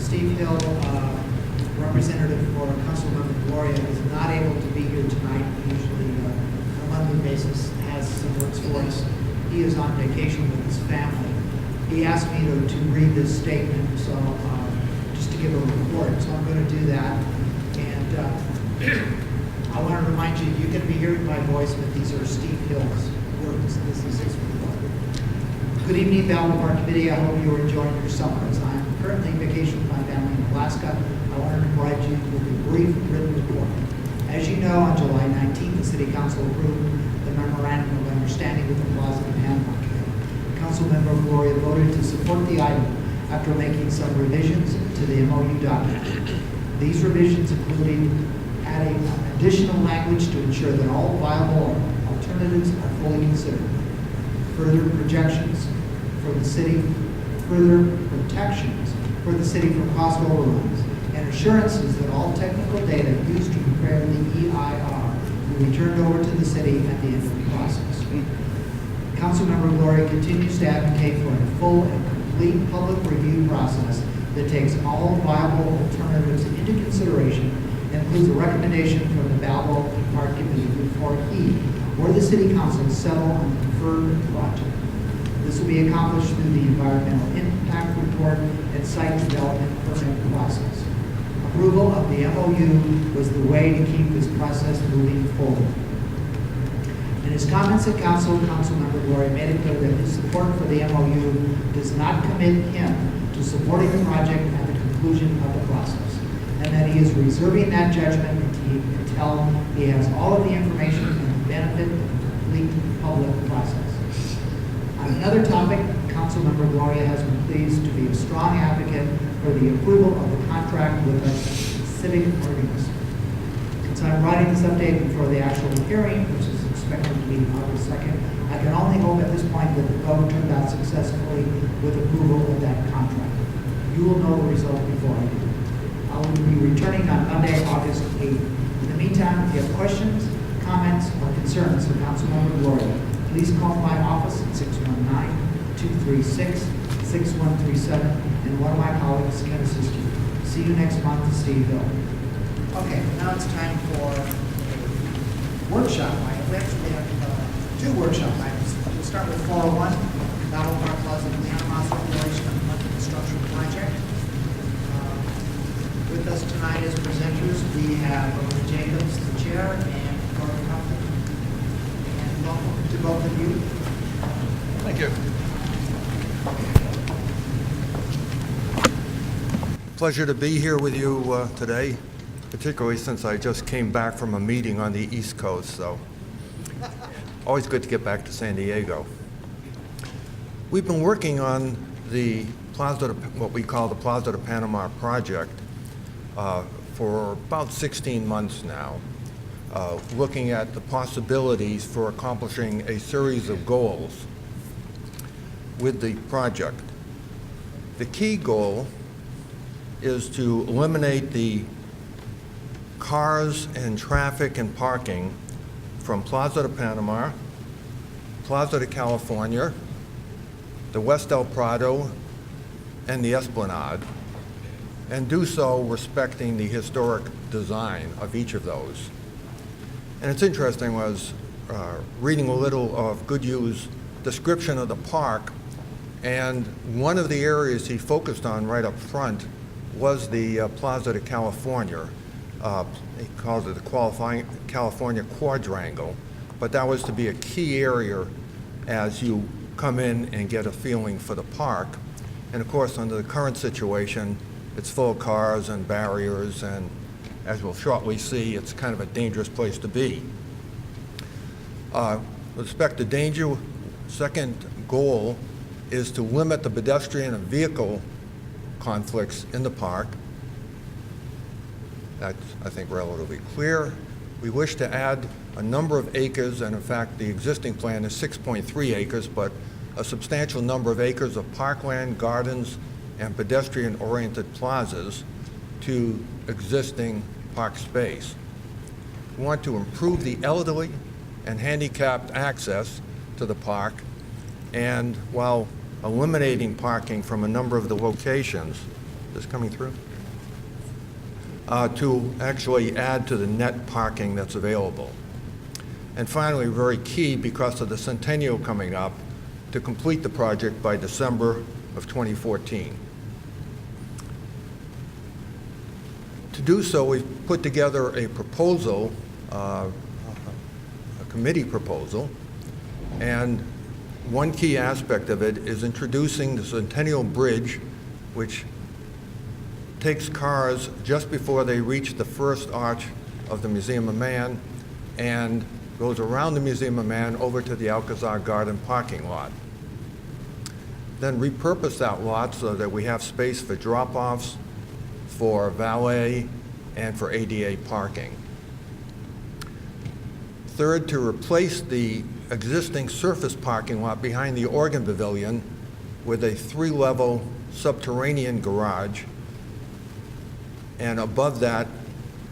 Steve Hill, representative for Councilmember Gloria, is not able to be here tonight. He usually, on a monthly basis, has some works for us. He is on vacation with his family. He asked me to read this statement, so just to give a report. So I'm going to do that. And I want to remind you, you're going to be hearing my voice, but these are Steve Hill's words. This is his report. Good evening, Balboa Committee. I hope you are enjoying your summers. I am currently on vacation with my family in Alaska. I wanted to provide you with a brief written report. As you know, on July 19th, the City Council approved the Memorandum of Understanding with the Plaza de Panama. Councilmember Gloria voted to support the item after making some revisions to the MOU document. These revisions included adding additional language to ensure that all viable alternatives are fully considered, further projections for the city, further protections for the city from cost overruns, and assurances that all technical data used to prepare the EIR will be turned over to the city at the end of the process. Councilmember Gloria continues to advocate for a full and complete public review process that takes all viable alternatives into consideration and includes a recommendation from the Balboa Park Committee before he or the City Council settle on the preferred project. This will be accomplished through the environmental impact report and site development permit process. Approval of the MOU was the way to keep this process moving forward. In his comments at Council, Councilmember Gloria made it clear that his support for the MOU does not commit him to supporting the project at the conclusion of the process, and that he is reserving that judgment until he has all of the information and benefit of the complete public process. On another topic, Councilmember Gloria has been pleased to be a strong advocate for the approval of the contract with the civic organist. Since I'm writing this update before the actual hearing, which is expected to be August 2nd, I can only hope at this point that the vote turned out successfully with approval of that contract. You will know the result before I do. I will be returning on Monday, August 8th. In the meantime, if you have questions, comments, or concerns for Councilmember Gloria, please call my office at 619-236-6137, and one of my colleagues can assist you. See you next month, Steve Hill. Okay, now it's time for a workshop item. We actually have two workshop items. We'll start with 401, Balboa Plaza de Panama Circulation of Monthly Construction Project. With us tonight as presenters, we have Roland Jacobs, the chair, and Gordon Compton. And welcome to both of you. Thank you. Pleasure to be here with you today, particularly since I just came back from a meeting on the East Coast, so always good to get back to San Diego. We've been working on the what we call the Plaza de Panama project for about 16 months now, looking at the possibilities for accomplishing a series of goals with the project. The key goal is to eliminate the cars and traffic and parking from Plaza de Panama, Plaza de California, the West El Prado, and the Esplanade, and do so respecting the historic design of each of those. And it's interesting, I was reading a little of Goodhue's description of the park, and one of the areas he focused on right up front was the Plaza de California. He calls it the California Quadrangle, but that was to be a key area as you come in and get a feeling for the park. And of course, under the current situation, it's full of cars and barriers, and as we'll shortly see, it's kind of a dangerous place to be. With respect to danger, second goal is to limit the pedestrian and vehicle conflicts in the park. That's, I think, relatively clear. We wish to add a number of acres, and in fact, the existing plan is 6.3 acres, but a substantial number of acres of parkland, gardens, and pedestrian-oriented plazas to existing park space. We want to improve the elderly and handicapped access to the park, and while eliminating parking from a number of the locations, Is this coming through? To actually add to the net parking that's available. And finally, very key, because of the centennial coming up, to complete the project by December of 2014. To do so, we've put together a proposal, a committee proposal, and one key aspect of it is introducing the Centennial Bridge, which takes cars just before they reach the first arch of the Museum of Man and goes around the Museum of Man over to the Alcazar Garden parking lot. Then repurpose that lot so that we have space for drop-offs, for valet, and for ADA parking. Third, to replace the existing surface parking lot behind the organ pavilion with a 3-level subterranean garage, and above that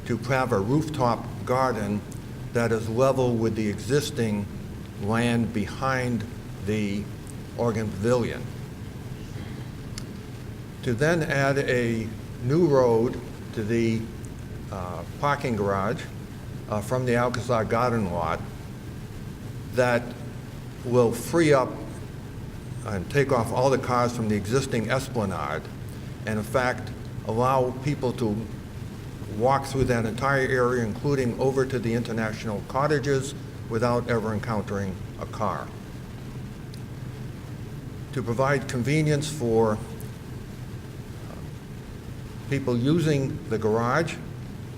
to have a rooftop garden that is level with the existing land behind the organ pavilion. To then add a new road to the parking garage from the Alcazar Garden lot that will free up and take off all the cars from the existing esplanade, and in fact allow people to walk through that entire area, including over to the international cottages, without ever encountering a car. To provide convenience for people using the garage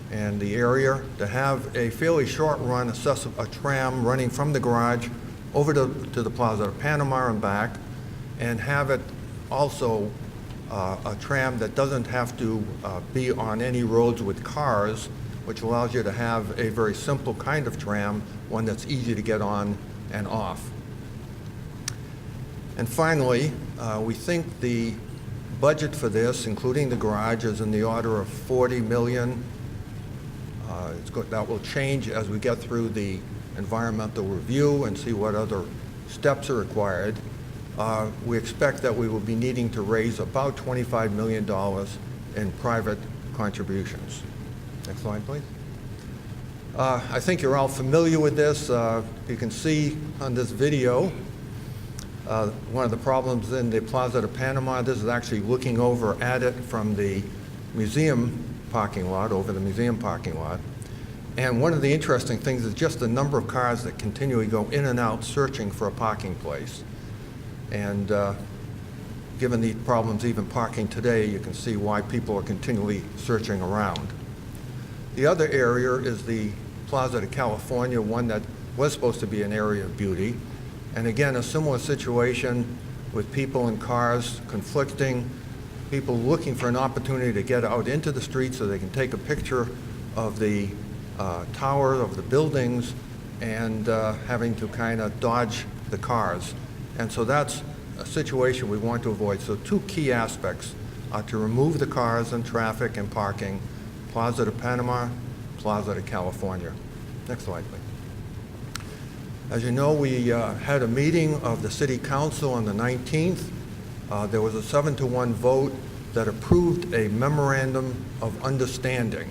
and the area, to have a fairly short run, a tram running from the garage over to the Plaza de Panama and back, and have it also a tram that doesn't have to be on any roads with cars, which allows you to have a very simple kind of tram, one that's easy to get on and off. And finally, we think the budget for this, including the garage, is in the order of $40 million. That will change as we get through the environmental review and see what other steps are required. We expect that we will be needing to raise about $25 million in private contributions. Next slide, please. I think you're all familiar with this. You can see on this video one of the problems in the Plaza de Panama. This is actually looking over at it from the museum parking lot, over the museum parking lot. And one of the interesting things is just the number of cars that continually go in and out searching for a parking place. And given the problems even parking today, you can see why people are continually searching around. The other area is the Plaza de California, one that was supposed to be an area of beauty. And again, a similar situation with people and cars conflicting, people looking for an opportunity to get out into the street so they can take a picture of the tower, of the buildings, and having to kind of dodge the cars. And so that's a situation we want to avoid. So two key aspects are to remove the cars and traffic and parking, Plaza de Panama, Plaza de California. Next slide, please. As you know, we had a meeting of the City Council on the 19th. There was a 7-to-1 vote that approved a memorandum of understanding.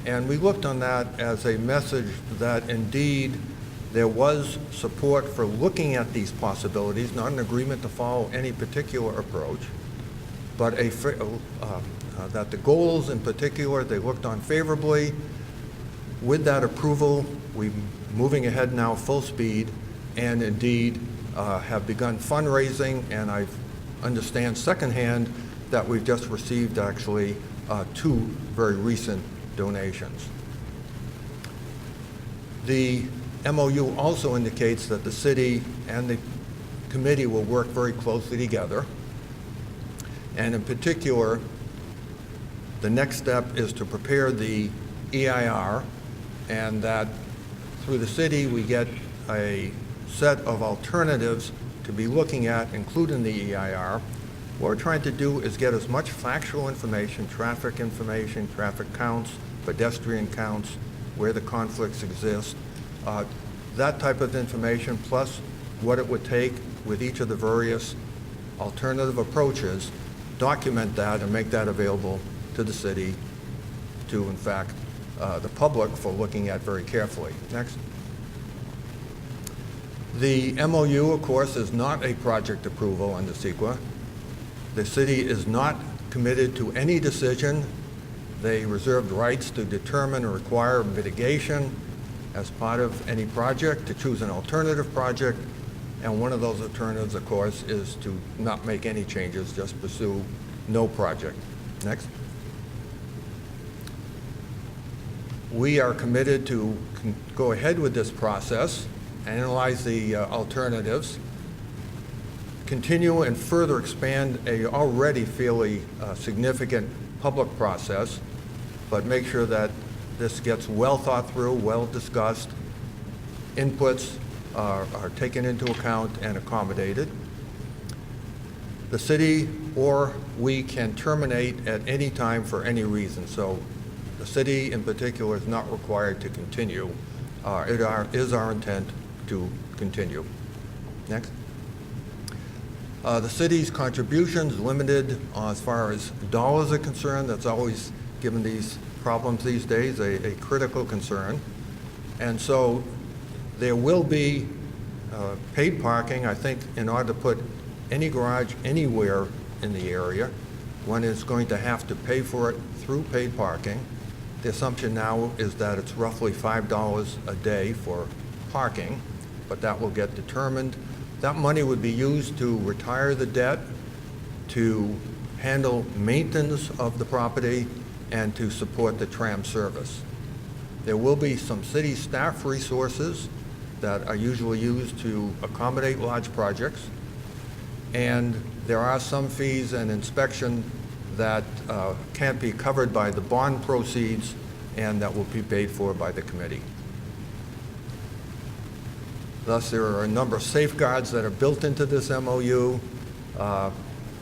And we looked on that as a message that indeed there was support for looking at these possibilities, not an agreement to follow any particular approach, but that the goals in particular they looked on favorably. With that approval, we're moving ahead now full speed, and indeed have begun fundraising, and I understand secondhand that we've just received actually 2 very recent donations. The MOU also indicates that the city and the committee will work very closely together, and in particular, the next step is to prepare the EIR, and that through the city we get a set of alternatives to be looking at, including the EIR. What we're trying to do is get as much factual information, traffic counts, pedestrian counts, where the conflicts exist, that type of information, plus what it would take with each of the various alternative approaches document that and make that available to the city, to, in fact, the public for looking at very carefully. Next. The MOU, of course, is not a project approval under CEQA. The city is not committed to any decision. They reserved rights to determine or require mitigation as part of any project, to choose an alternative project, and one of those alternatives, of course, is to not make any changes, just pursue no project. Next. We are committed to go ahead with this process, analyze the alternatives, continue and further expand a already fairly significant public process, but make sure that this gets well thought through, well discussed, inputs are taken into account and accommodated. The city or we can terminate at any time for any reason, so the city in particular is not required to continue. It is our intent to continue. Next. The city's contributions limited as far as dollars are concerned. That's always, given these problems these days, a critical concern. And so there will be paid parking. I think in order to put any garage anywhere in the area, one is going to have to pay for it through paid parking. The assumption now is that it's roughly $5 a day for parking, but that will get determined. That money would be used to retire the debt, to handle maintenance of the property, and to support the tram service. There will be some city staff resources that are usually used to accommodate large projects, and there are some fees and inspection that can't be covered by the bond proceeds and that will be paid for by the committee. Thus, there are a number of safeguards that are built into this MOU.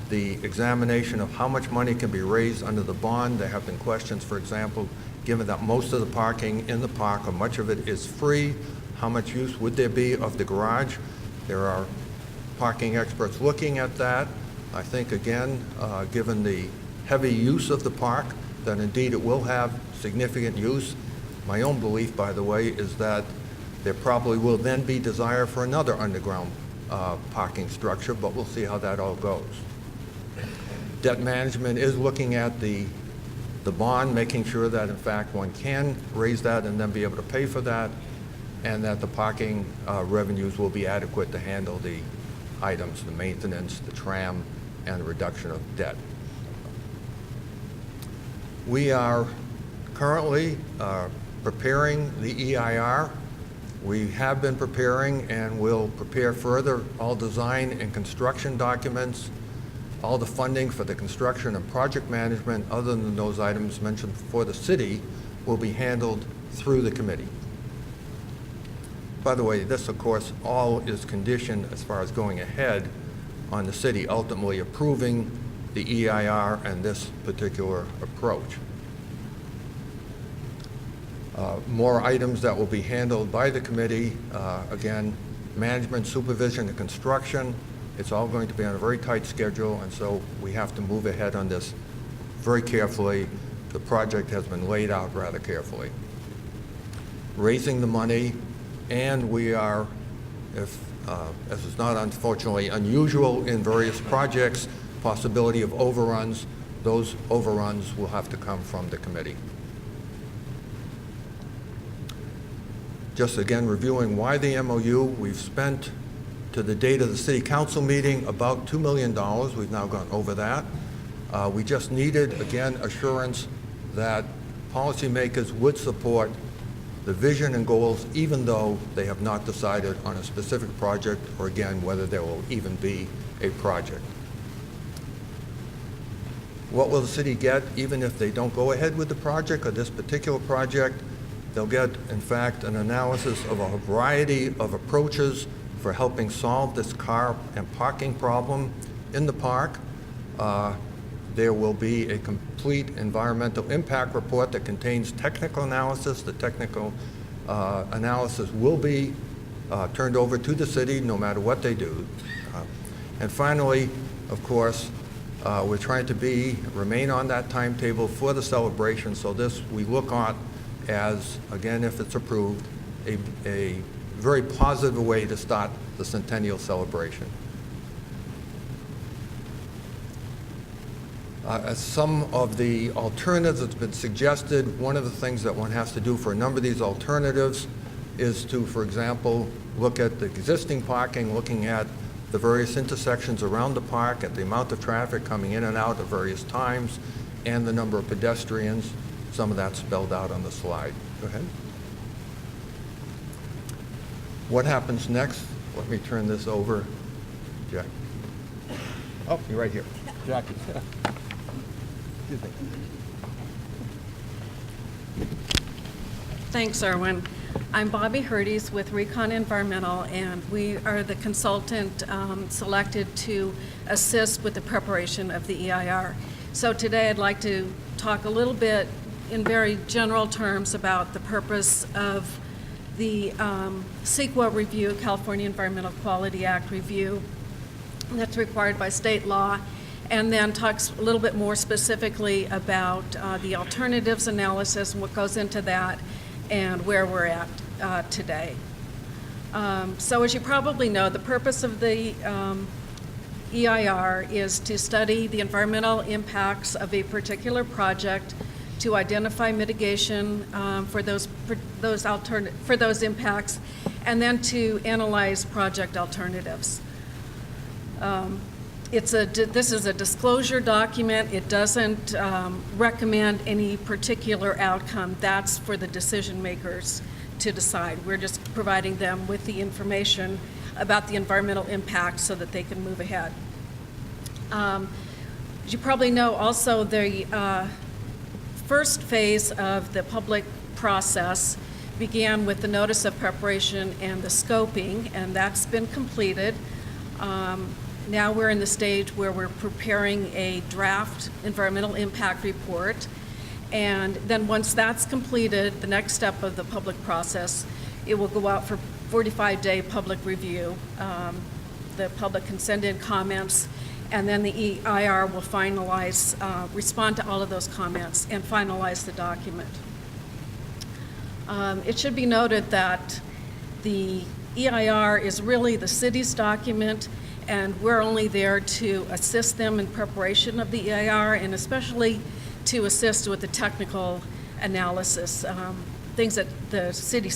The examination of how much money can be raised under the bond. There have been questions, for example, given that most of the parking in the park, or much of it, is free, how much use would there be of the garage? There are parking experts looking at that. I think, again, given the heavy use of the park, that indeed it will have significant use. My own belief, by the way, is that there probably will then be desire for another underground parking structure, but we'll see how that all goes. Debt management is looking at the bond, making sure that in fact one can raise that and then be able to pay for that, and that the parking revenues will be adequate to handle the items, the maintenance, the tram, and the reduction of debt. We are currently preparing the EIR. We have been preparing and will prepare further all design and construction documents. All the funding for the construction and project management, other than those items mentioned for the city, will be handled through the committee. By the way, this, of course, all is conditioned as far as going ahead on the city ultimately approving the EIR and this particular approach. More items that will be handled by the committee. Again, management, supervision, and construction. It's all going to be on a very tight schedule, and so we have to move ahead on this very carefully. The project has been laid out rather carefully. Raising the money, and we are, as is not unfortunately unusual in various projects, possibility of overruns. Those overruns will have to come from the committee. Just again reviewing why the MOU, we've spent to the date of the city council meeting about $2 million. We've now gone over that. We just needed, again, assurance that policymakers would support the vision and goals, even though they have not decided on a specific project, or again, whether there will even be a project. What will the city get even if they don't go ahead with the project or this particular project? They'll get, in fact, an analysis of a variety of approaches for helping solve this car and parking problem in the park. There will be a complete environmental impact report that contains technical analysis. The technical analysis will be turned over to the city no matter what they do. And finally, of course, We're trying to remain on that timetable for the celebration, so this we look on as, again, if it's approved, a very positive way to start the centennial celebration. As some of the alternatives that's been suggested, one of the things that one has to do for a number of these alternatives is to, for example, look at the existing parking, looking at the various intersections around the park, at the amount of traffic coming in and out at various times, and the number of pedestrians. Some of that's spelled out on the slide. Go ahead. What happens next? Let me turn this over. Jack. Oh, you're right here. Jackie. Excuse me. Thanks, Irwin. I'm Bobby Hurdes with Recon Environmental, and we are the consultant selected to assist with the preparation of the EIR. So today I'd like to talk a little bit in very general terms about the purpose of the CEQA review, California Environmental Quality Act review, that's required by state law, and then talks a little bit more specifically about the alternatives analysis and what goes into that and where we're at today. So as you probably know, the purpose of the EIR is to study the environmental impacts of a particular project, to identify mitigation for those impacts, and then to analyze project alternatives. This is a disclosure document. It doesn't recommend any particular outcome. That's for the decision makers to decide. We're just providing them with the information about the environmental impact so that they can move ahead. As you probably know, also the first phase of the public process began with the notice of preparation and the scoping, and that's been completed. Now we're in the stage where we're preparing a draft environmental impact report, and then once that's completed, the next step of the public process, it will go out for 45-day public review. The public can send in comments, and then the EIR will finalize, respond to all of those comments and finalize the document. It should be noted that the EIR is really the city's document, and we're only there to assist them in preparation of the EIR, and especially to assist with the technical analysis, things that the city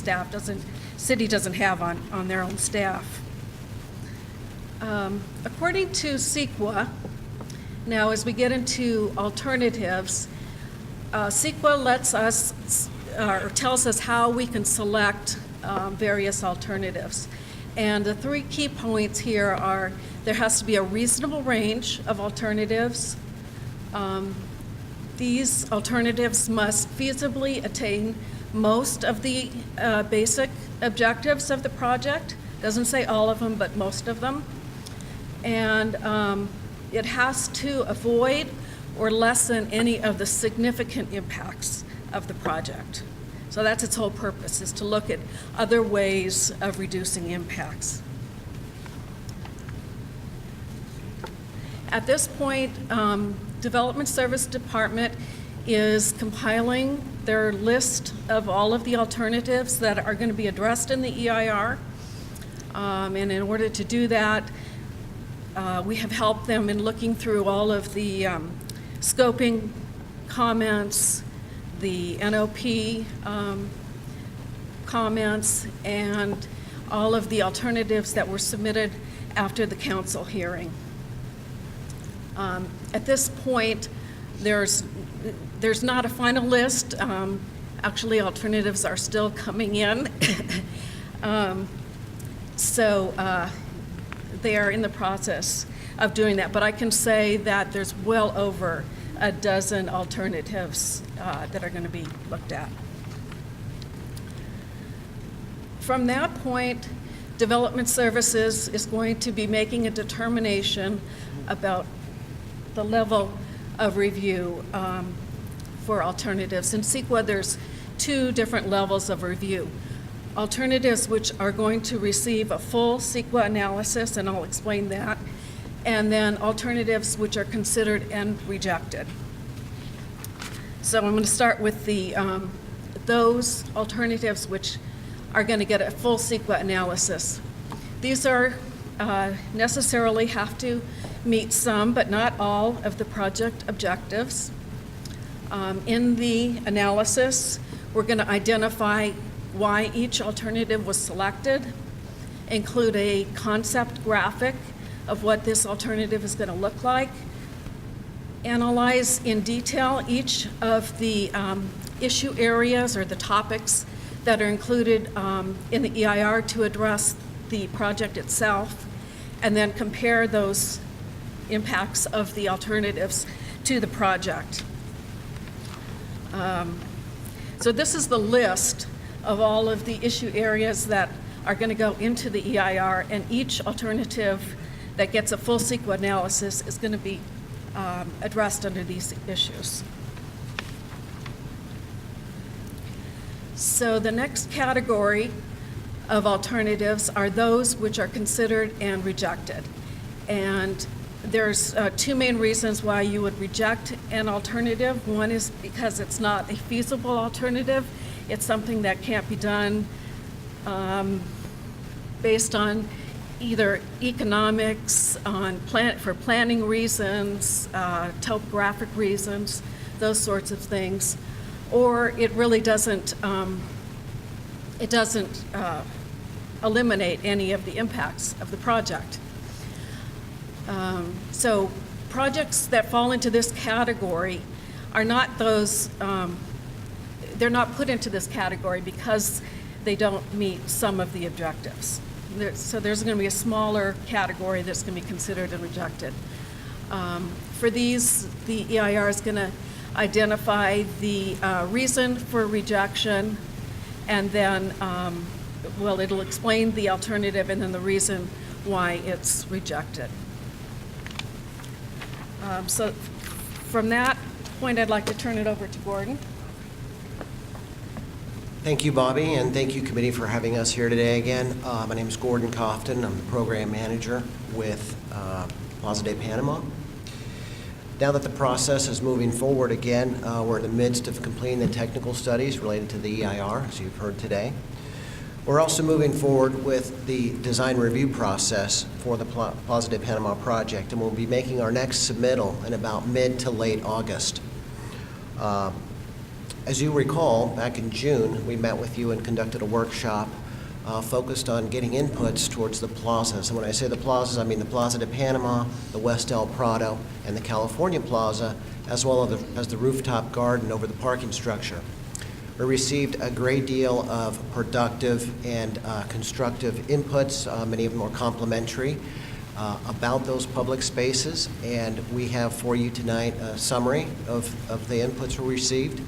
doesn't have on their own staff. According to CEQA, now as we get into alternatives, CEQA lets us, or tells us how we can select various alternatives. And the three key points here are there has to be a reasonable range of alternatives. These alternatives must feasibly attain most of the basic objectives of the project. Doesn't say all of them, but most of them. And it has to avoid or lessen any of the significant impacts of the project. So that's its whole purpose, is to look at other ways of reducing impacts. At this point, Development Service Department is compiling their list of all of the alternatives that are going to be addressed in the EIR. And in order to do that, we have helped them in looking through all of the scoping comments, the NOP comments, and all of the alternatives that were submitted after the council hearing. At this point, there's not a final list. Actually, alternatives are still coming in. So they are in the process of doing that. But I can say that there's well over a dozen alternatives that are going to be looked at. From that point, Development Services is going to be making a determination about the level of review for alternatives. In CEQA, there's two different levels of review. Alternatives which are going to receive a full CEQA analysis, and I'll explain that, and then alternatives which are considered and rejected. So I'm going to start with those alternatives which are going to get a full CEQA analysis. These are necessarily have to meet some, but not all, of the project objectives. In the analysis, we're going to identify why each alternative was selected, include a concept graphic of what this alternative is going to look like, analyze in detail each of the issue areas or the topics that are included in the EIR to address the project itself, and then compare those impacts of the alternatives to the project. So this is the list of all of the issue areas that are going to go into the EIR, and each alternative that gets a full CEQA analysis is going to be addressed under these issues. So the next category of alternatives are those which are considered and rejected. And there's two main reasons why you would reject an alternative. One is because it's not a feasible alternative. It's something that can't be done based on either economics, for planning reasons, topographic reasons, those sorts of things, or it really doesn't eliminate any of the impacts of the project. So projects that fall into this category are not those, they're not put into this category because they don't meet some of the objectives. So there's going to be a smaller category that's going to be considered and rejected. For these, the EIR is going to identify the reason for rejection, and then, well, it'll explain the alternative and then the reason why it's rejected. So from that point, I'd like to turn it over to Gordon. Thank you, Bobby, and thank you, committee, for having us here today again. My name is Gordon Cofton. I'm the program manager with Plaza de Panama. Now that the process is moving forward again, we're in the midst of completing the technical studies related to the EIR, as you've heard today. We're also moving forward with the design review process for the Plaza de Panama project, and we'll be making our next submittal in about mid to late August. As you recall, back in June, we met with you and conducted a workshop focused on getting inputs towards the plazas. And when I say the plazas, I mean the Plaza de Panama, the West El Prado, and the California Plaza, as well as the rooftop garden over the parking structure. We received a great deal of productive and constructive inputs. Many of them were complimentary about those public spaces, and we have for you tonight a summary of the inputs we received.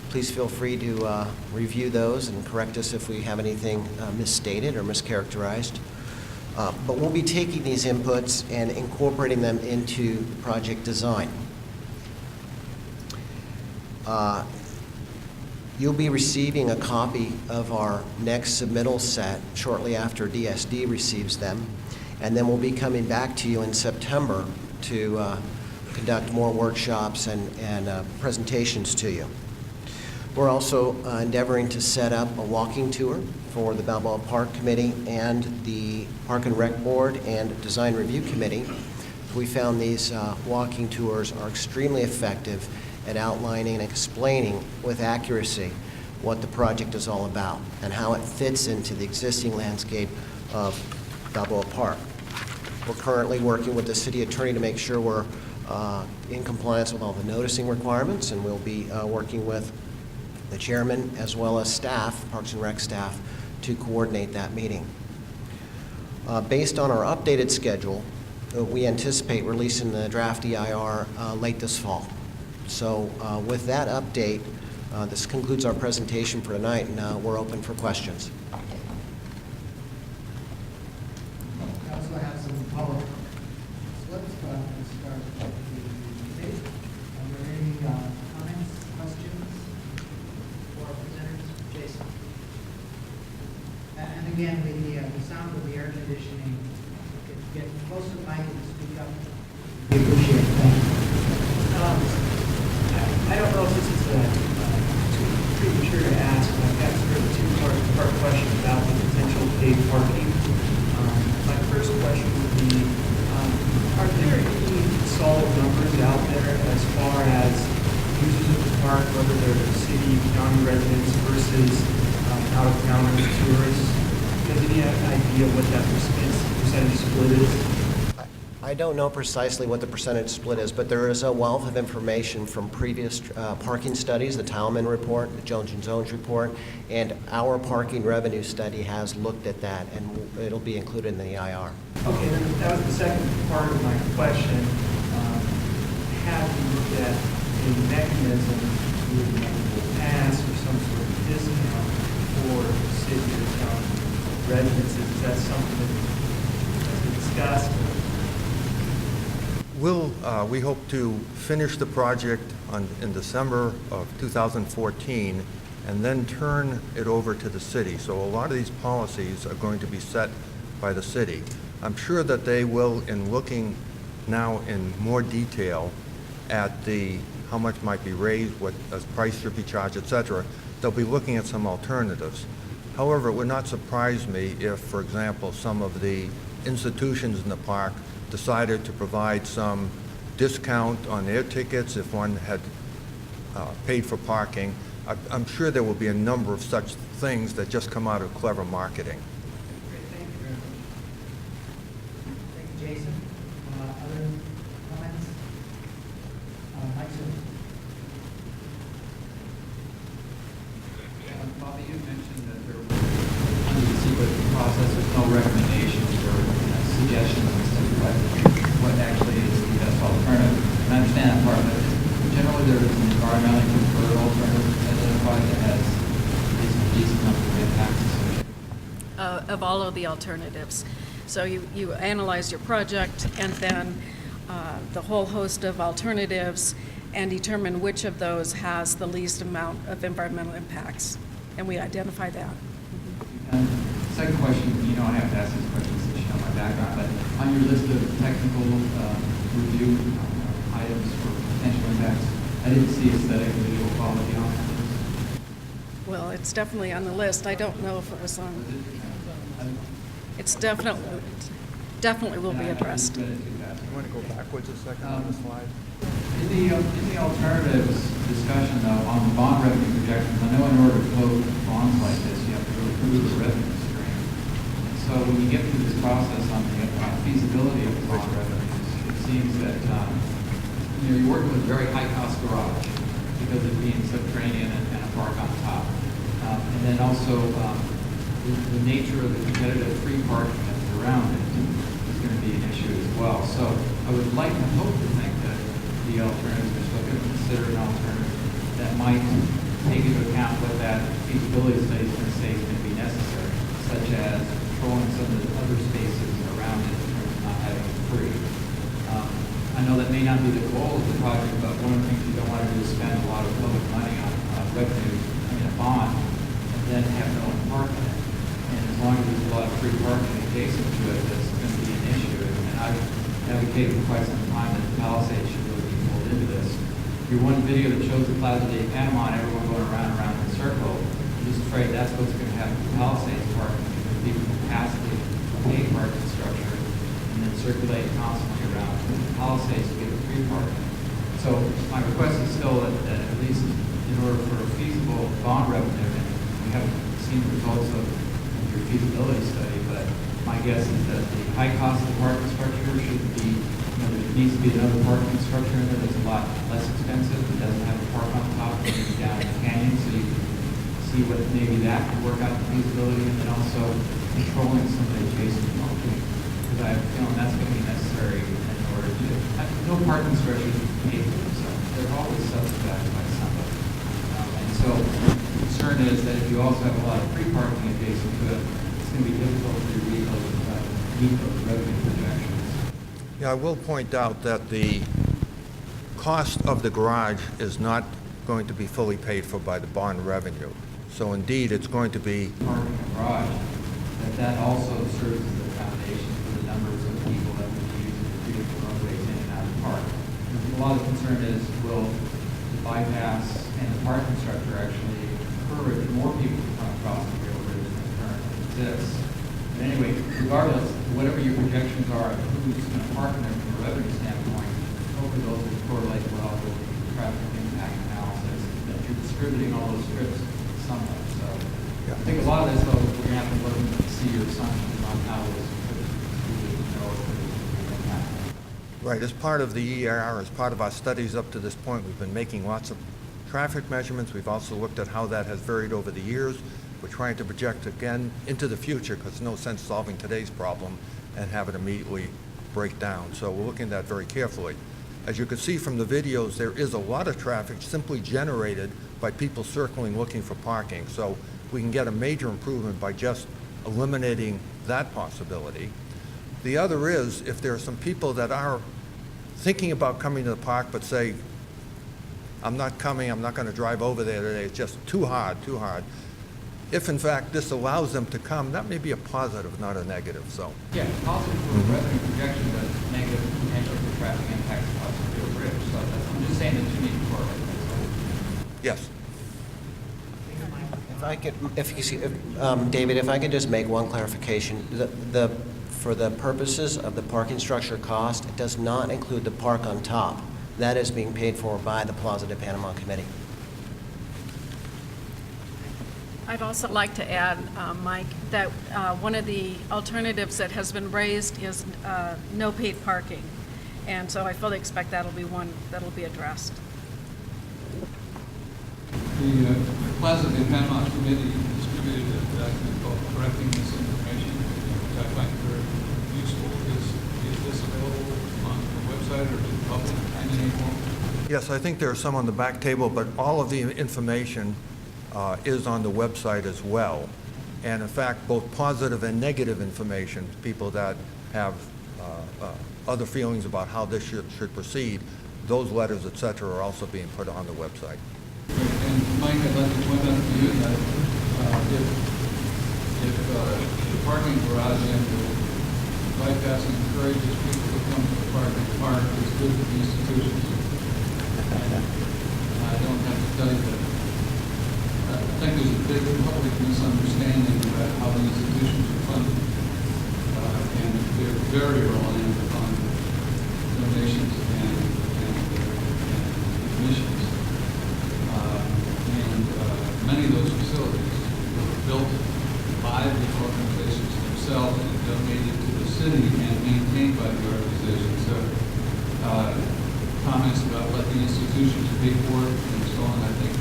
Please feel free to review those and correct us if we have anything misstated or mischaracterized. But we'll be taking these inputs and incorporating them into project design. You'll be receiving a copy of our next submittal set shortly after DSD receives them, and then we'll be coming back to you in September to conduct more workshops and presentations to you. We're also endeavoring to set up a walking tour for the Balboa Park Committee and the Park and Rec Board and Design Review Committee. We found these walking tours are extremely effective at outlining and explaining with accuracy what the project is all about and how it fits into the existing landscape of Balboa Park. We're currently working with the city attorney to make sure we're in compliance with all the noticing requirements, and we'll be working with the chairman as well as staff, Parks and Rec staff, to coordinate that meeting. Based on our updated schedule, we anticipate releasing the draft EIR late this fall. So with that update, this concludes our presentation for tonight, and we're open for questions. We also have some public slips, but I'm going to start with the committee. Are there any comments, questions for our presenters? Jason? And again, the sound of the air conditioning, get close to the mic and speak up. We appreciate it. Thank you. I don't know if this is too premature to ask, but I've got sort of a two-part question about the potential paid parking. My first question would be, are there any solid numbers out there as far as users of the park, whether they're city, county residents versus out-of-towners, tourists? Do you have any idea what that percentage split is? I don't know precisely what the percentage split is, but there is a wealth of information from previous parking studies, the Talman report, the Jones & Jones report, and our parking revenue study has looked at that, and it'll be included in the EIR. Okay, then that was the second part of my question. Have you looked at a mechanism with a pass or some sort of discount for city or county residences? Is that something that's been discussed? We hope to finish the project in December of 2014 and then turn it over to the city. So a lot of these policies are going to be set by the city. I'm sure that they will, in looking now in more detail at how much might be raised, what a price should be charged, et cetera, they'll be looking at some alternatives. However, it would not surprise me if, for example, some of the institutions in the park decided to provide some discount on their tickets if one had paid for parking. I'm sure there will be a number of such things that just come out of clever marketing. Great, thank you very much. Thank you, Jason. Other comments? Mike Zoom. Bobby, you mentioned that there was, under the secret process, there's no recommendations or suggestions as to what actually is the best alternative. And I understand that part, but generally there is an environmentally preferred alternative identified that has a decent number of impacts associated. Of all of the alternatives. So you analyze your project and then the whole host of alternatives and determine which of those has the least amount of environmental impacts. And we identify that. And second question, I have to ask this question since you know my background, but on your list of technical review items for potential impacts, I didn't see aesthetic and visual quality on that list. Well, it's definitely on the list. I don't know if it was on. It's definitely will be addressed. You want to go backwards a second on the slide? In the alternatives discussion, though, on the bond revenue projections, I know in order to close bonds like this, you have to really prove the revenue stream. And so when you get through this process on the feasibility of the bond revenues, it seems that you're working with a very high-cost garage because of being subterranean and a park on top. And then also the nature of the competitive free parking that's around it is going to be an issue as well. So I would like to hope to think that the alternatives are still going to consider an alternative that might take into account what that feasibility study is going to say is going to be necessary, such as controlling some of the other spaces around it in terms of not having it free. I know that may not be the goal of the project, but one of the things you don't want to do is spend a lot of public money on revenue, a bond, and then have no one park in it. And as long as there's a lot of free parking adjacent to it, that's going to be an issue. And I've advocated for quite some time that the Palisades should really be pulled into this. Your one video that shows the Plaza de Panama and everyone going around in a circle, I'm just afraid that's what's going to happen with Palisades parking, because people will pass the main parking structure and then circulate constantly around the Palisades to get the free parking. So my request is still that at least in order for a feasible bond revenue, and we haven't seen the results of your feasibility study, but my guess is that the high cost of the parking structure should be, there needs to be another parking structure in there that's a lot less expensive, that doesn't have a park on top, maybe down in the canyon, so you can see what maybe that could work out the feasibility, and then also controlling some of the adjacent parking, because that's going to be necessary in order to, no parking structure is paid for themselves, they're always subsidized by somebody. And so the concern is that if you also have a lot of free parking adjacent to it, it's going to be difficult to meet those revenue projections. Yeah, I will point out that the cost of the garage is not going to be fully paid for by the bond revenue. So indeed, it's going to be Parking a garage, that also serves as the foundation for the numbers of people park. A lot of the concern is, will the bypass and the parking structure actually encourage more people to come across the rail bridge than currently exists? But anyway, regardless, whatever your projections are of who's going to park in there from a revenue standpoint, hopefully those will correlate well with the traffic impact analysis, that you're distributing all those strips somewhere. So I think a lot of this, though, we're going to have to look and see your assumptions on how this could impact. Right, as part of the EIR, as part of our studies up to this point, we've been making lots of traffic measurements. We've also looked at how that has varied over the years. We're trying to project again into the future, because there's no sense solving today's problem and have it immediately break down. So we're looking at that very carefully. As you can see from the videos, there is a lot of traffic simply generated by people circling looking for parking. So we can get a major improvement by just eliminating that possibility. The other is, if there are some people that are thinking about coming to the park but say, I'm not coming, I'm not going to drive over there today, it's just too hard. If in fact this allows them to come, that may be a positive, not a negative. So Yeah, positive for revenue projection, but negative potential for traffic impacts across the real bridge. So I'm just saying that you need to correlate. yes. If I could, David, if I could just make one clarification. For the purposes of the parking structure cost, it does not include the park on top. That is being paid for by the Plaza de Panama Committee. I'd also like to add, Mike, that one of the alternatives that has been raised is no paid parking. And so I fully expect that'll be one that'll be addressed. The Plaza de Panama Committee distributed a document called Correcting Misinformation, which I find very useful. Is this available on the website or to the public anymore? Yes, I think there are some on the back table, but all of the information is on the website as well. And in fact, both positive and negative information, people that have other feelings about how this should proceed, those letters, et cetera, are also being put on the website. And Mike, I'd like to point out to you that if the parking garage and the bypass encourages people to come to the park is good for the institutions. And I don't have to tell you that. I think there's a big public misunderstanding about how the institutions are funded. And they're very reliant upon donations and admissions. Many of those facilities were built by the organizations themselves and donated to the city and maintained by the organization. So comments about let the institutions pay for it and so on, I think,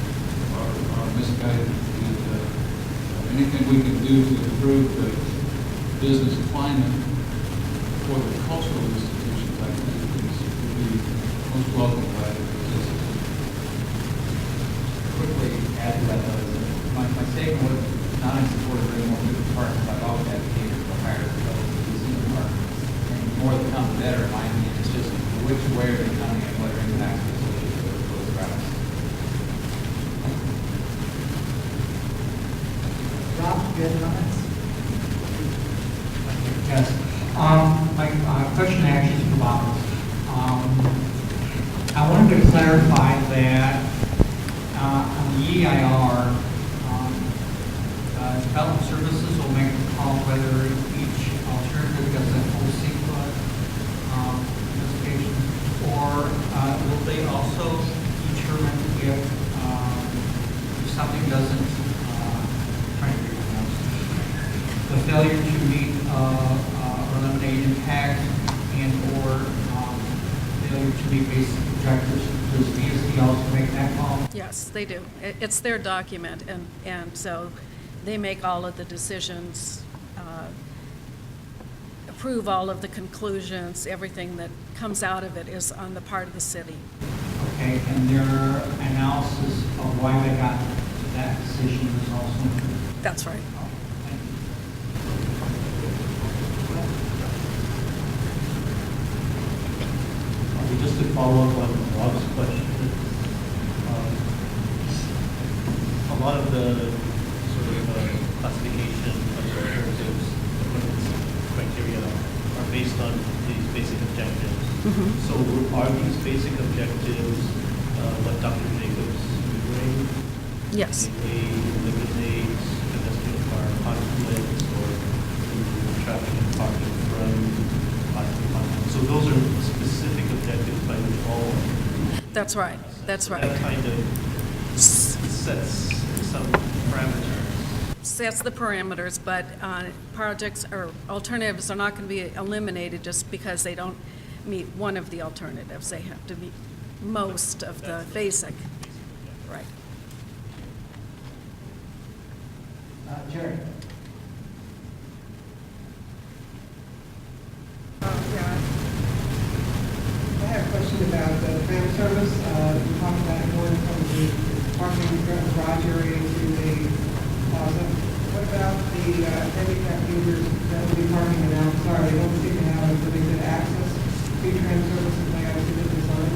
are misguided. And anything we can do to improve the business climate for the cultural institutions, I think, would be most welcome by the business. Quickly add to that, though, my statement was not in support of bringing more people to park, because I've always advocated for higher levels of use in the park. And the more that come, the better, in my opinion. It's just which way are they coming and what are impacts associated with those routes. Rob, you have comments? Yes. My question actually is for Bob. I wanted to clarify that on the EIR, development services will make the call whether each alternative gets a full CEQA investigation, or will they also determine if something doesn't, the failure to meet or eliminate impact and/or failure to meet basic objectives, does VSD also make that call? Yes, they do. It's their document, and so they make all of the decisions, approve all of the conclusions, everything that comes out of it is on the part of the city. Okay, and their analysis of why they got to that decision is also included? That's right. Oh, thank you. Just to follow up on Rob's question, a lot of the sort of classification of alternatives criteria are based on these basic objectives. Mhm. So are these basic objectives what Dr. Jacobs is doing? Yes. They eliminate pedestrian car conflicts or do traffic and parking from Plaza de Panama. So those are specific objectives by which all. That's right. That's So right. that kind of sets some parameters. Sets the parameters, but projects or alternatives are not going to be eliminated just because they don't meet one of the alternatives. They have to meet most of the basic. Right. Jerry? Yeah. I have a question about the tram service. You talked about it going from the parking garage area to the plaza. What about the handicap users that will be parking in outside? They don't seem to have really good access to tram service in the way I see the design.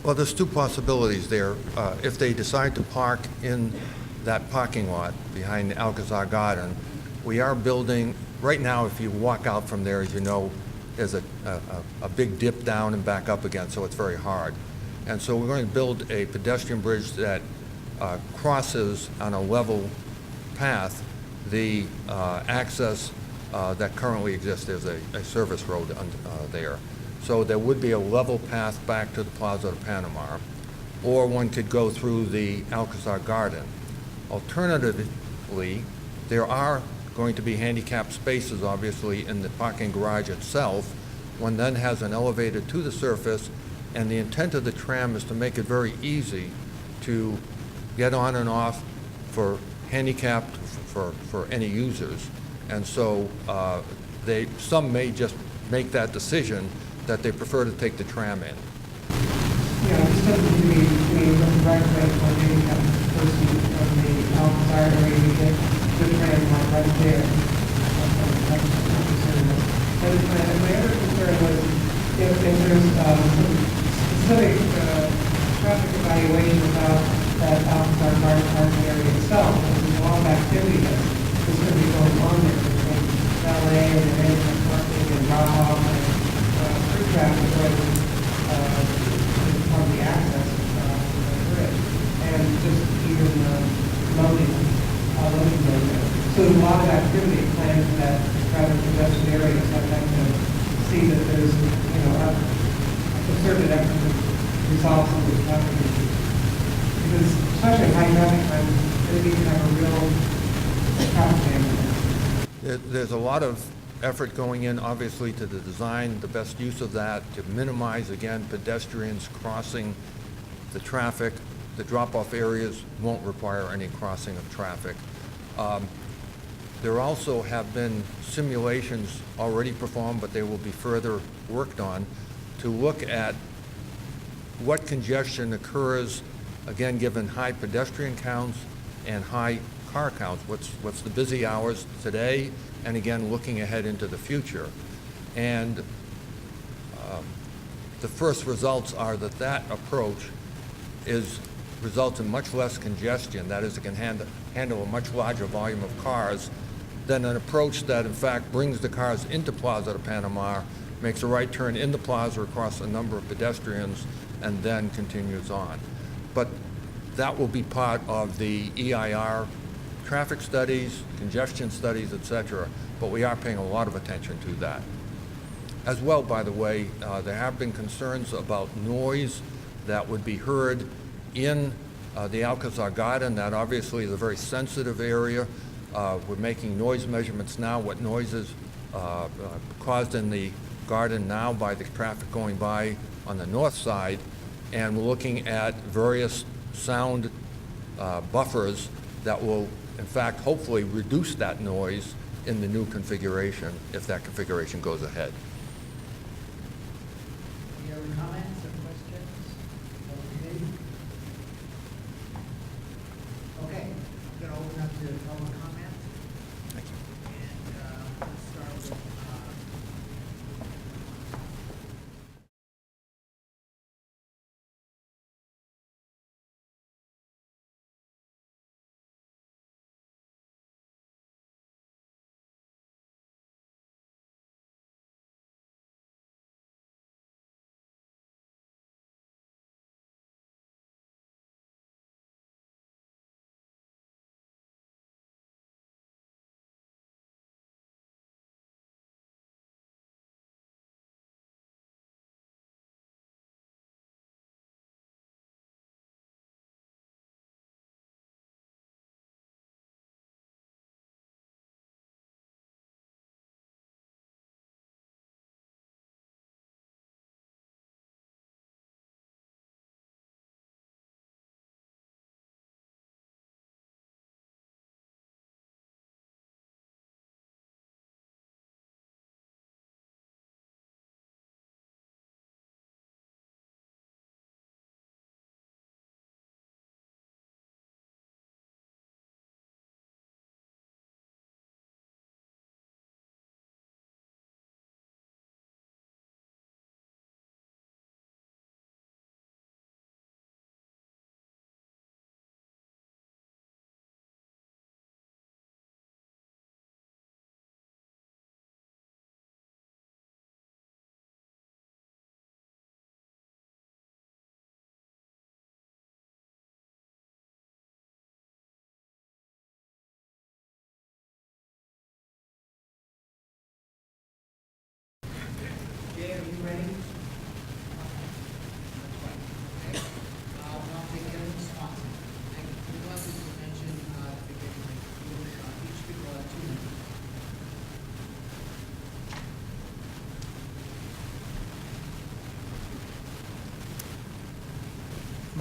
Well, there's two possibilities there. If they decide to park in that parking lot behind the Alcazar Garden, we are building, right now, if you walk out from there, as you know, there's a big dip down and back up again, so it's very hard. And so we're going to build a pedestrian bridge that crosses on a level path the access that currently exists. There's a service road there. So there would be a level path back to the Plaza de Panama, or one could go through the Alcazar Garden. Alternatively, there are going to be handicapped spaces, obviously, in the parking garage itself. One then has an elevator to the surface, and the intent of the tram is to make it very easy to get on and off for handicapped, for any users. And so some may just make that decision that they prefer to take the tram in. Yeah, it just doesn't seem to me the right way for a handicapped person from the outside area to get the tram like right there. That's my concern. And my other concern was if there's some specific traffic evaluation about that outside parking area itself, there's a lot of activity that's going to be going on there between LA and the handicap parking and drop-off and free traffic going from the access to the bridge, and just even loading there. So there's a lot of activity planned in that rather congested area, so I'd like to see that there's, a concerted effort to resolve some of the traffic issues. Because especially at high traffic times, maybe you can have a real traffic jam. There's a lot of effort going in, obviously, to the design, the best use of that, to minimize, again, pedestrians crossing the traffic. The drop-off areas won't require any crossing of traffic. There also have been simulations already performed, but they will be further worked on, to look at what congestion occurs, again, given high pedestrian counts and high car counts. What's the busy hours today, and again, looking ahead into the future. And the first results are that approach results in much less congestion. That is, it can handle a much larger volume of cars than an approach that, in fact, brings the cars into Plaza de Panama, makes a right turn in the plaza across a number of pedestrians, and then continues on. But that will be part of the EIR traffic studies, congestion studies, etc., but we are paying a lot of attention to that. As well, by the way, there have been concerns about noise that would be heard in the Alcazar Garden. That obviously is a very sensitive area. We're making noise measurements now, what noises caused in the garden now by the traffic going by on the north side, and we're looking at various sound buffers that will, in fact, hopefully reduce that noise in the new configuration, if that configuration goes ahead. Any other comments or questions? Okay, I'm going to open up to public comment. Thank you. And let's start with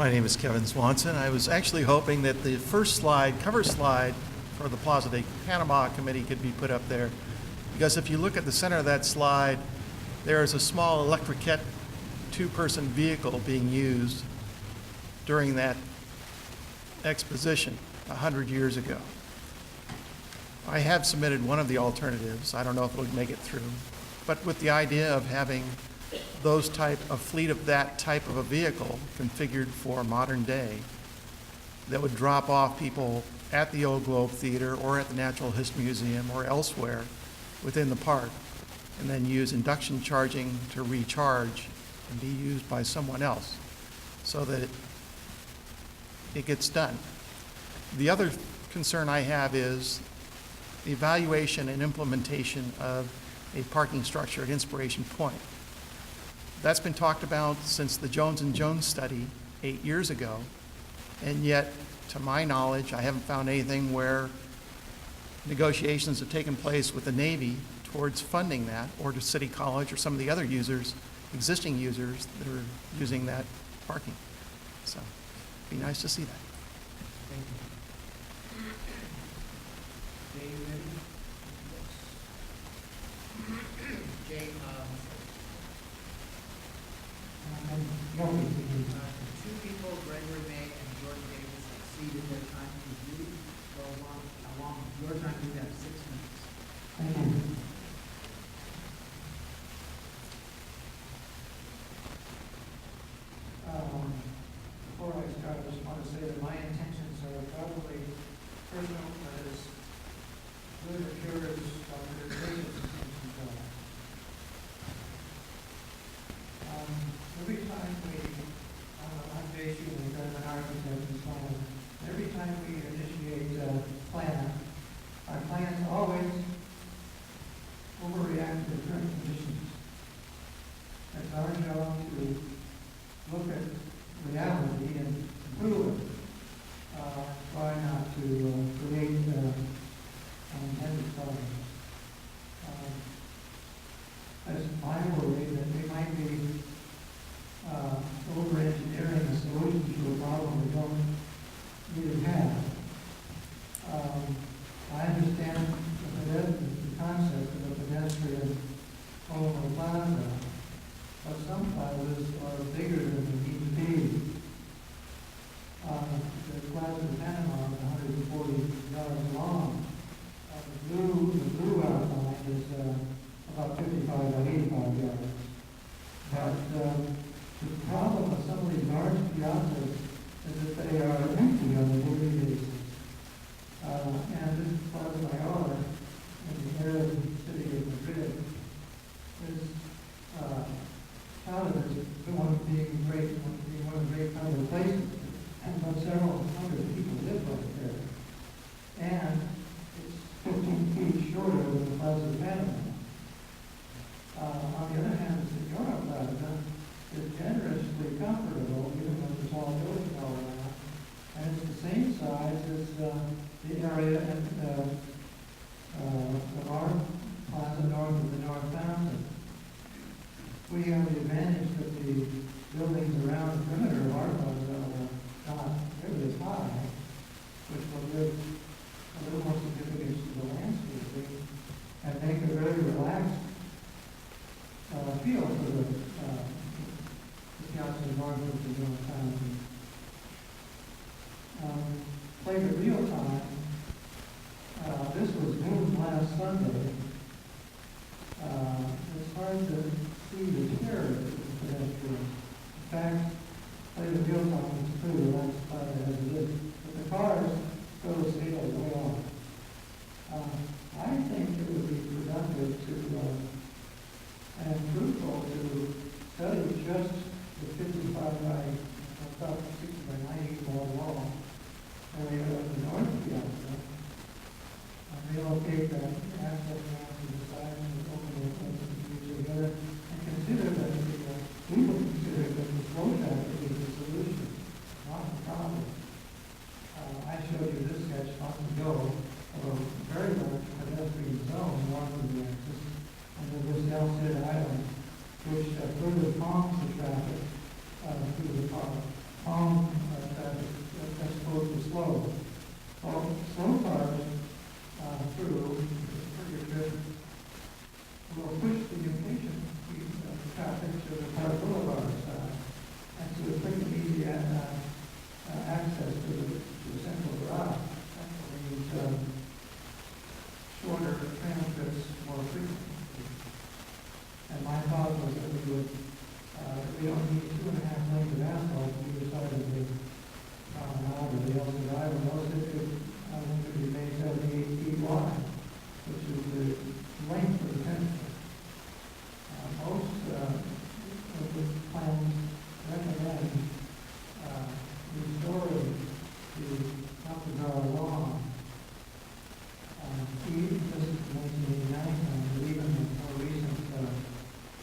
My name is Kevin Swanson. I was actually hoping that the first slide, cover slide for the Plaza de Panama committee could be put up there. Because if you look at the center of that slide, there is a small electriquette two-person vehicle being used during that exposition 100 years ago. I have submitted one of the alternatives. I don't know if it'll make it through. But with the idea of having those a fleet of that type of a vehicle configured for modern day that would drop off people at the Old Globe Theater or at the Natural History Museum or elsewhere within the park, and then use induction charging to recharge and be used by someone else so that it gets done. The other concern I have is the evaluation and implementation of a parking structure at Inspiration Point. That's been talked about since the Jones & Jones study 8 years ago, and yet, to my knowledge, I haven't found anything where negotiations have taken place with the Navy towards funding that, or to City College or some of the other users, existing users that are using that parking. So, it'd be nice to see that. Thank you. Jay, you ready? Jay, two people, Gregory May and Jordan Davis, exceeded their time to review. So along your time, you have 6 minutes. Thank you. Before I start, I just want to say that my intentions are probably personal, but as good or pure as Dr. Davis' intentions are. Every time I'm Jay Schuman, I'm an architect and so on. Every time we initiate a plan, our plans always overreact to the current conditions. It's our job to look at reality and improve it. Try not to create unintended problems. That's my worry that we might be over-engineering a solution to a problem we don't really have. I understand the concept of a pedestrian over plaza, but some plazas are bigger than they need to be. The Plaza de Panama is 140 yards long. The blue outline is about 55 by 85 yards. But the problem with some of these large piazzas is that they are empty on a daily basis. And this Plaza Mayor in the Arab city of Madrid is touted as one of the great public places, and about several hundred people live right there. And it's 15 feet shorter than the Plaza de Panama. On the other hand, the Senora Plaza is generously comfortable, even with the tall building all around, and it's the same size as the area of our plaza north of the North Fountain. We have the advantage that the buildings around the perimeter of our plaza are not nearly as high, which will give a little more significance to the landscaping and make a very relaxed feel for the piazza north of the North Fountain. Played it real time. This was noon last Sunday. It's hard to see the terror of the pedestrians. In fact, played it real time is pretty relaxed by it as it is. But the cars go to sail way off. I think it would be productive and fruitful to study just the 55 by about 60 by 90 wall area of the North Piazza, relocate that asset around to the side and open the places together, and consider that we would consider that the flow traffic is the solution, not the problem. I slow. Well, slow cars through, pretty good, will push the impatient traffic to the car boulevards, and to a quick and easy access to the central garage. That means shorter tram trips more frequently. And my thought was that we don't need 2.5 lanes of asphalt on either side of the promenade. The Elsa Drive, and those I think could be made 78 feet wide, which is the length of the fence. Most of the plans recommend restoring the Alcazar lawn. Even this is 1989, and even the more recent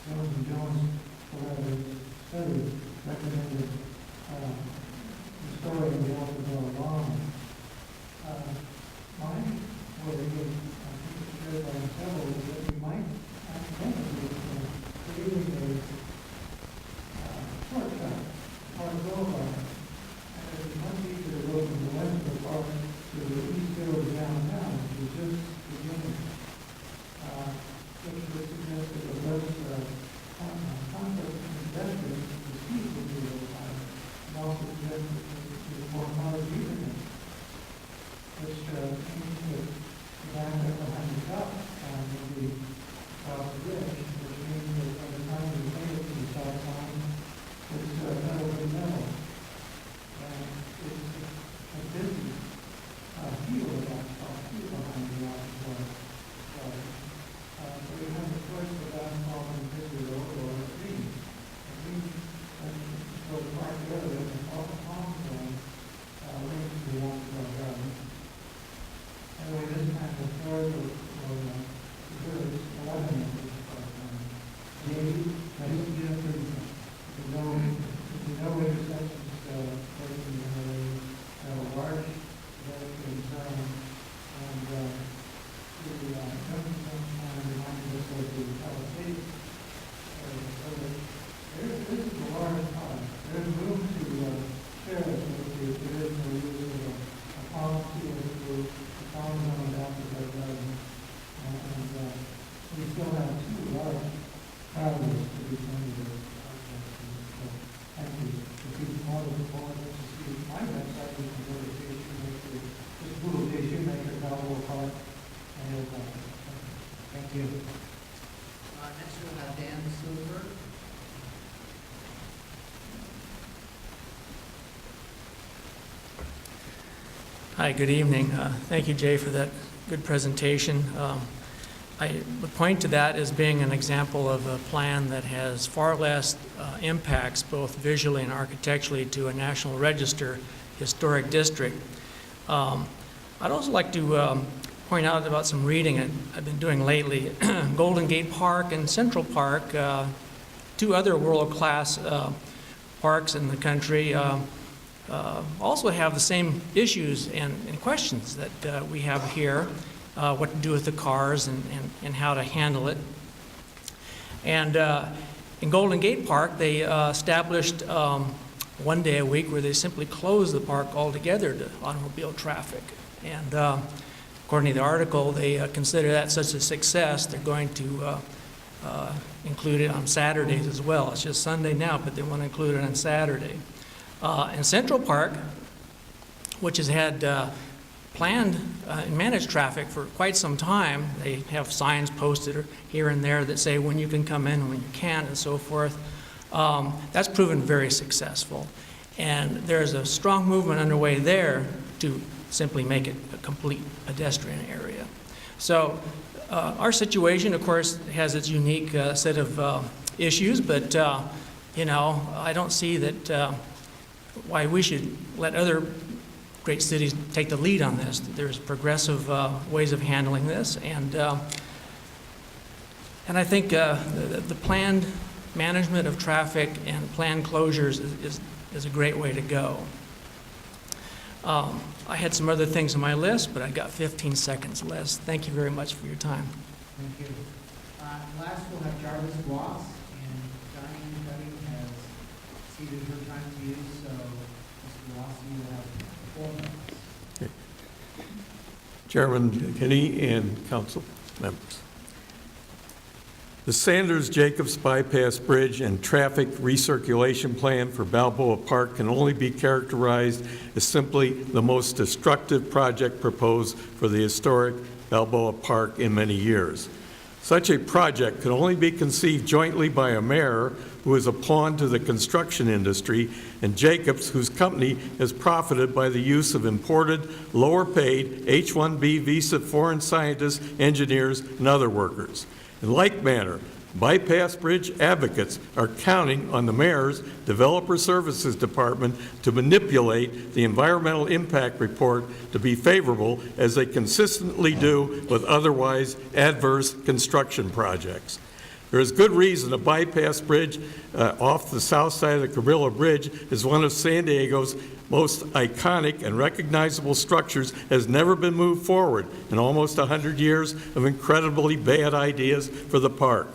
Jones and Jones study recommended restoring the Alcazar lawn. My worry is, I think it's shared by several, is that we might accidentally creating a shortcut, or boulevard, and it's much easier to go from the west of the park to the east hill downtown, which is just beginning. Which would suggest that the less conflict and pedestrians, the speed would be a little higher, and also suggest that there's more cars using it, which means that the back up behind the top would be across the bridge, which means that by the time we make it to the south line, it's metal to metal. And it's a busy field of asphalt behind the Alcazar. So we have a choice of asphalt and busy road or a green. And we, so the park area and all the palm zone links to the Alcazar Garden. Anyway, this time the third or reserves 11 acres of parkland. Maybe, I don't get a pretty much. There's no intersections placed in the area. A large dedicated zone, and the government plan reminded us of the Palisades area. So that this is a large park. There's room to share it with the traditional use of a policy with the common zone Alcazar Garden. And we still have 2 large travelers to be funded. Thank you. If you want to see my website, you can go to Shoemaker, just Google Shoemaker, Balboa Park, and you'll find it. Thank you. Next we'll have Dan Silver. Hi, good evening. Thank you, Jay, for that good presentation. I would point to that as being an example of a plan that has far less impacts, both visually and architecturally, to a National Register historic district. I'd also like to point out about some reading I've been doing lately. Golden Gate Park and Central Park, 2 other world-class parks in the country, also have the same issues and questions that we have here. What to do with the cars and how to handle it. And in Golden Gate Park, they established 1 day a week where they simply closed the park altogether to automobile traffic. And according to the article, they consider that such a success, they're going to include it on Saturdays as well. It's just Sunday now, but they want to include it on Saturday. In Central Park, which has had planned and managed traffic for quite some time. They have signs posted here and there that say when you can come in and when you can't and so forth. That's proven very successful. And there's a strong movement underway there to simply make it a complete pedestrian area. So our situation, of course, has its unique set of issues, but I don't see that why we should let other great cities take the lead on this. There's progressive ways of handling this, and I think the planned management of traffic and planned closures is a great way to go. I had some other things on my list, but I got 15 seconds less. Thank you very much for your time. Thank you. Last we'll have Jarvis Ross, and Johnny has ceded her time to you, so Mr. Ross, you will have 4 minutes. Chairman Kinney and council members. The Sanders-Jacobs Bypass Bridge and traffic recirculation plan for Balboa Park can only be characterized as simply the most destructive project proposed for the historic Balboa Park in many years. Such a project can only be conceived jointly by a mayor who is a pawn to the construction industry and Jacobs, whose company has profited by the use of imported, lower-paid H-1B visa foreign scientists, engineers, and other workers. In like manner, bypass bridge advocates are counting on the mayor's Developer Services Department to manipulate the environmental impact report to be favorable, as they consistently do with otherwise adverse construction projects. There is good reason a bypass bridge off the south side of the Cabrillo Bridge is one of San Diego's most iconic and recognizable structures, has never been moved forward in almost 100 years of incredibly bad ideas for the park.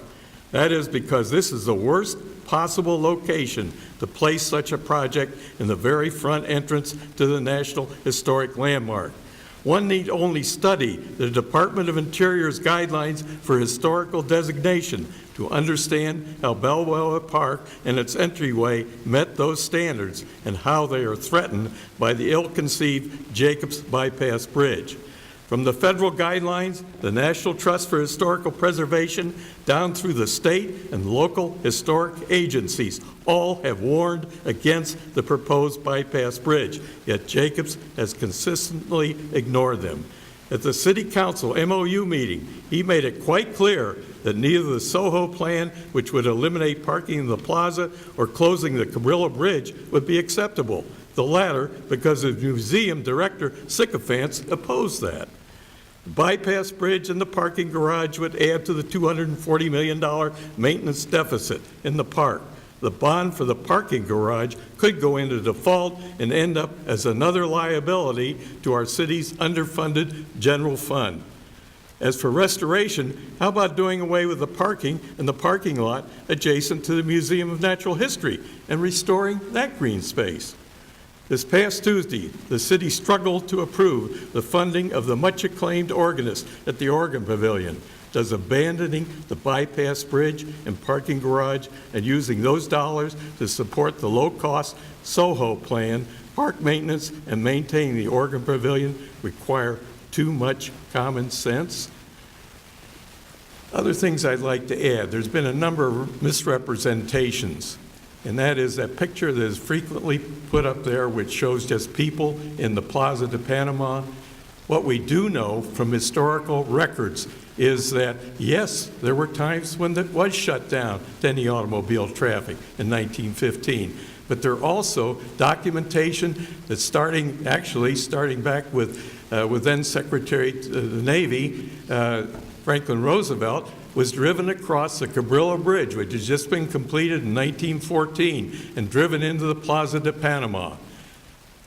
That is because this is the worst possible location to place such a project in the very front entrance to the National Historic Landmark. One need only study the Department of Interior's guidelines for historical designation to understand how Balboa Park and its entryway met those standards and how they are threatened by the ill-conceived Jacobs Bypass Bridge. From the federal guidelines, the National Trust for Historical Preservation, down through the state and local historic agencies, all have warned against the proposed bypass bridge, yet Jacobs has consistently ignored them. At the City Council MOU meeting, he made it quite clear that neither the Soho plan, which would eliminate parking in the plaza, or closing the Cabrillo Bridge would be acceptable. The latter because the museum director sycophants opposed that. The bypass bridge and the parking garage would add to the $240 million maintenance deficit in the park. The bond for the parking garage could go into default and end up as another liability to our city's underfunded general fund. As for restoration, how about doing away with the parking in the parking lot adjacent to the Museum of Natural History and restoring that green space? This past Tuesday, the city struggled to approve the funding of the much-acclaimed organist at the Organ Pavilion. Does abandoning the bypass bridge and parking garage and using those dollars to support the low-cost Soho plan, park maintenance, and maintaining the Organ Pavilion require too much common sense? Other things I'd like to add. There's been a number of misrepresentations, and that is that picture that is frequently put up there, which shows just people in the Plaza de Panama. What we do know from historical records is that, yes, there were times when it was shut down to any automobile traffic in 1915. But there are also documentation that starting back with then Secretary of the Navy, Franklin Roosevelt, was driven across the Cabrillo Bridge, which has just been completed in 1914, and driven into the Plaza de Panama.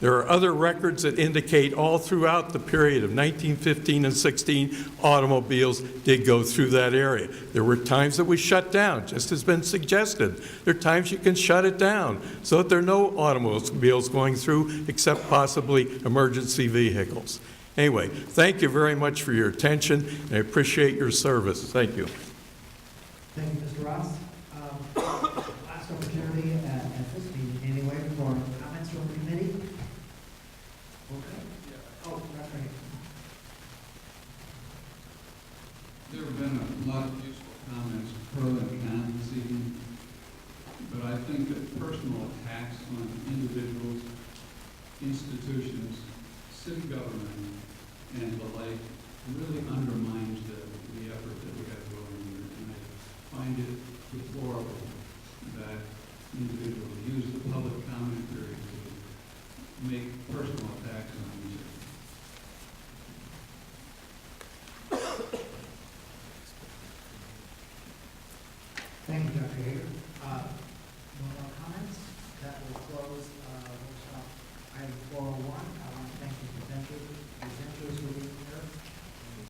There are other records that indicate all throughout the period of 1915 and 16, automobiles did go through that area. There were times that we shut down, just as been suggested. There are times you can shut it down so that there are no automobiles going through except possibly emergency vehicles. Anyway, thank you very much for your attention, and I appreciate your service. Thank you. Thank you, Mr. Ross. Last opportunity at this meeting, anyway, for comments from the committee. Okay. Oh, that's right. There have been a lot of useful comments pro and con this evening, but I think that personal attacks on individuals, institutions, city government, and the like really undermines the effort that we have going here. And I find it deplorable that individuals use the public comment period to make personal